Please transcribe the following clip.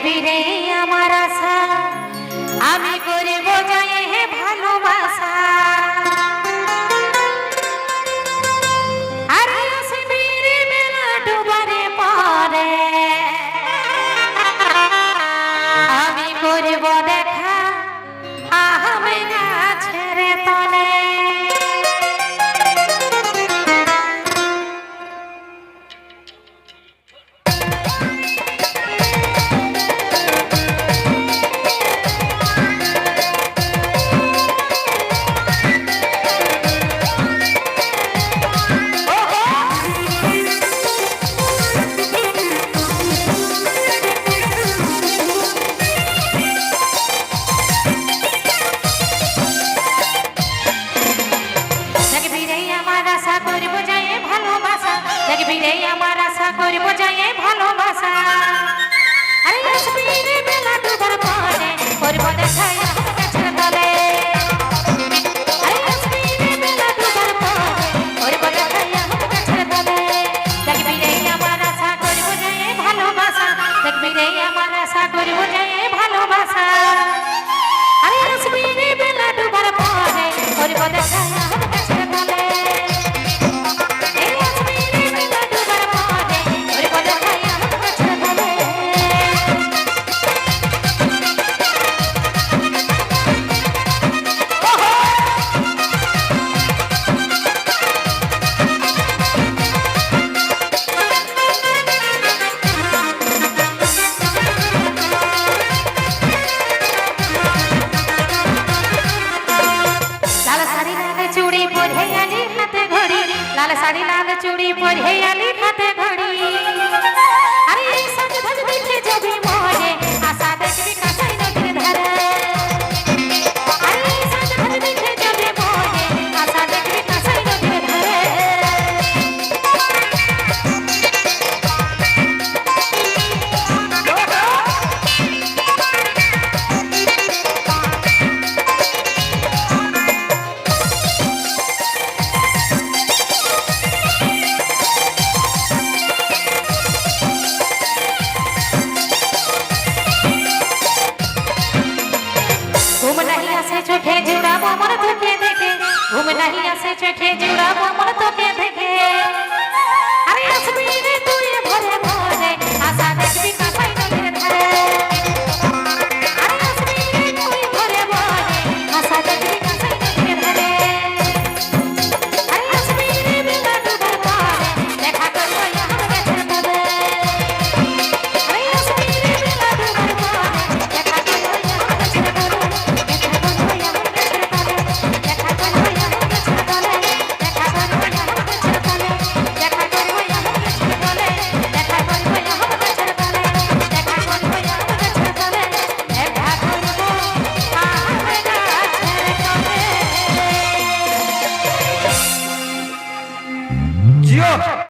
ফিরে আমার আশা আমি করব যায় হে ভালোবাসা আর আসবি রে বেলা ডুবারে পরে আমি করব দেখা আমি গাছের তলে আমার আশা করব যায় ভালোবাসা আরে আসবি রে বেলা ডুবার পরে করব দেখা গাছের তলে আরে আসবি রে বেলা ডুবার পরে করব দেখা গাছের তলে দেখবি রে আমার আশা করব যায় ভালোবাসা দেখবি রে আমার আশা করব যায় ভালোবাসা আরে আসবি রে বেলা ডুবার পরে করব দেখা গাছের তলে लाल साड़ी लाल चूड़ी पहरे आली हाथे घड़ी अरे सज धज देखे जबी मोरे आशा देखबी काटाई नदीर धारे अरे सज धज देखे जबी मोरे आशा देखबी काटाई नदीर धारे चोखे जुड़ाबो मन तोके देखे घूम नहीं आसे चोखे जुड़ाबो मन तोके देखे